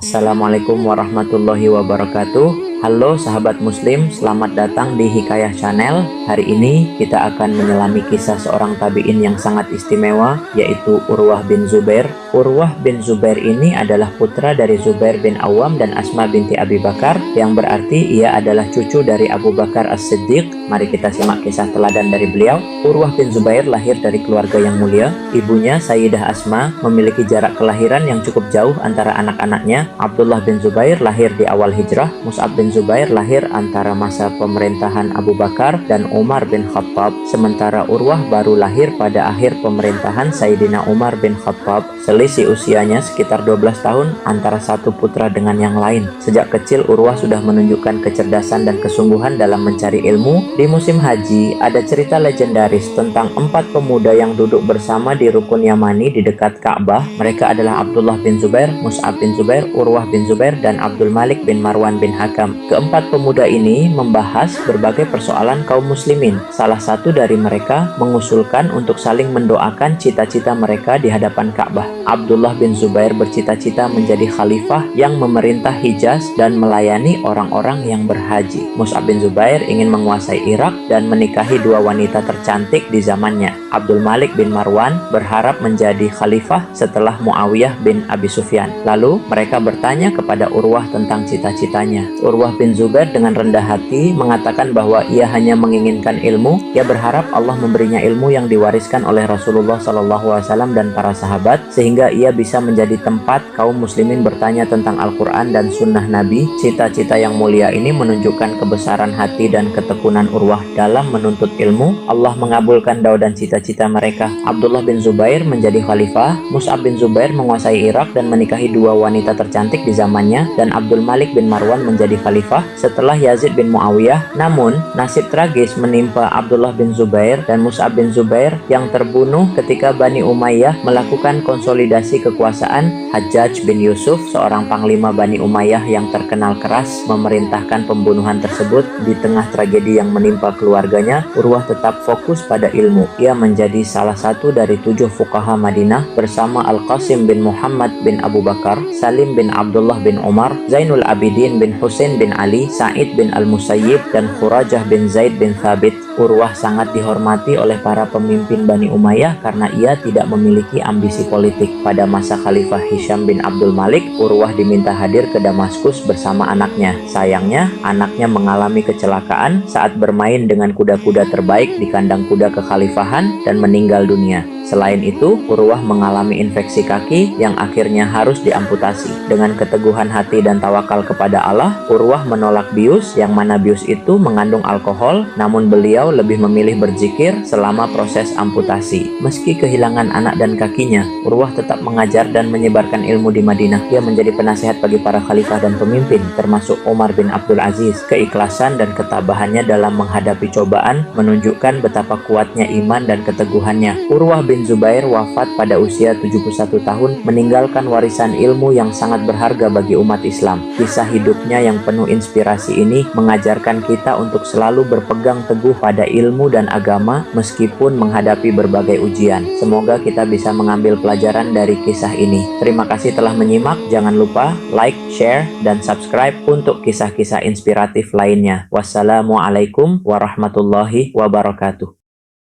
Assalamualaikum warahmatullahi wabarakatuh. Halo sahabat muslim, selamat datang di Hikayah Channel. Hari ini kita akan menyelami kisah seorang tabi'in yang sangat istimewa, yaitu Urwah bin Zubair. Urwah bin Zubair ini adalah putra dari Zubair bin Awam dan Asma binti Abi Bakar, yang berarti ia adalah cucu dari Abu Bakar As-Siddiq. Mari kita simak kisah teladan dari beliau. Urwah bin Zubair lahir dari keluarga yang mulia. Ibunya Sayyidah Asma memiliki jarak kelahiran yang cukup jauh antara anak-anaknya. Abdullah bin Zubair lahir di awal hijrah. Mus'ab bin Zubair lahir antara masa pemerintahan Abu Bakar dan Umar bin Khattab, sementara Urwah baru lahir pada akhir pemerintahan Sayyidina Umar bin Khattab. Selisih usianya sekitar 12 tahun antara satu putra dengan yang lain. Sejak kecil Urwah sudah menunjukkan kecerdasan dan kesungguhan dalam mencari ilmu. Di musim haji ada cerita legendaris tentang 4 pemuda yang duduk bersama di rukun Yamani di dekat Ka'bah. Mereka adalah Abdullah bin Zubair, Mus'ab bin Zubair, Urwah bin Zubair, dan Abdul Malik bin Marwan bin Hakam. Keempat pemuda ini membahas berbagai persoalan kaum muslimin. Salah satu dari mereka mengusulkan untuk saling mendoakan cita-cita mereka di hadapan Ka'bah. Abdullah bin Zubair bercita-cita menjadi khalifah yang memerintah Hijaz dan melayani orang-orang yang berhaji. Mus'ab bin Zubair ingin menguasai Irak dan menikahi 2 wanita tercantik di zamannya. Abdul Malik bin Marwan berharap menjadi khalifah setelah Muawiyah bin Abi Sufyan. Lalu mereka bertanya kepada Urwah tentang cita-citanya. Urwah bin Zubair dengan rendah hati mengatakan bahwa ia hanya menginginkan ilmu. Ia berharap Allah memberinya ilmu yang diwariskan oleh Rasulullah SAW dan para sahabat, sehingga ia bisa menjadi tempat kaum muslimin bertanya tentang Al-Quran dan sunnah Nabi. Cita-cita yang mulia ini menunjukkan kebesaran hati dan ketekunan Urwah dalam menuntut ilmu. Allah mengabulkan doa dan cita-cita mereka. Abdullah bin Zubair menjadi khalifah. Mus'ab bin Zubair menguasai Irak dan menikahi 2 wanita tercantik di zamannya, dan Abdul Malik bin Marwan menjadi khalifah setelah Yazid bin Muawiyah. Namun nasib tragis menimpa Abdullah bin Zubair dan Mus'ab bin Zubair yang terbunuh ketika Bani Umayyah melakukan konsolidasi kekuasaan. Hajjaj bin Yusuf, seorang panglima Bani Umayyah yang terkenal keras, memerintahkan pembunuhan tersebut. Di tengah tragedi yang menimpa keluarganya, Urwah tetap fokus pada ilmu. Ia menjadi salah satu dari 7 fuqaha Madinah bersama Al-Qasim bin Muhammad bin Abu Bakar, Salim bin Abdullah bin Umar, Zainul Abidin bin Husain bin Ali, Sa'id bin Al-Musayyib, dan Khurajah bin Zaid bin Thabit. Urwah sangat dihormati oleh para pemimpin Bani Umayyah karena ia tidak memiliki ambisi politik. Pada masa Khalifah Hisham bin Abdul Malik, Urwah diminta hadir ke Damaskus bersama anaknya. Sayangnya, anaknya mengalami kecelakaan saat bermain dengan kuda-kuda terbaik di kandang kuda kekhalifahan dan meninggal dunia. Selain itu, Urwah mengalami infeksi kaki yang akhirnya harus diamputasi. Dengan keteguhan hati dan tawakal kepada Allah, Urwah menolak bius, yang mana bius itu mengandung alkohol, namun beliau lebih memilih berzikir selama proses amputasi. Meski kehilangan anak dan kakinya, Urwah tetap mengajar dan menyebarkan ilmu di Madinah. Ia menjadi penasihat bagi para khalifah dan pemimpin, termasuk Umar bin Abdul Aziz. Keikhlasan dan ketabahannya dalam menghadapi cobaan menunjukkan betapa kuatnya iman dan keteguhannya. Urwah bin Zubair wafat pada usia 71 tahun, meninggalkan warisan ilmu yang sangat berharga bagi umat Islam. Kisah hidupnya yang penuh inspirasi ini mengajarkan kita untuk selalu berpegang teguh pada ilmu dan agama meskipun menghadapi berbagai ujian. Semoga kita bisa mengambil pelajaran dari kisah ini. Terima kasih telah menyimak. Jangan lupa like, share, dan subscribe untuk kisah-kisah inspiratif lainnya. Wassalamualaikum warahmatullahi wabarakatuh.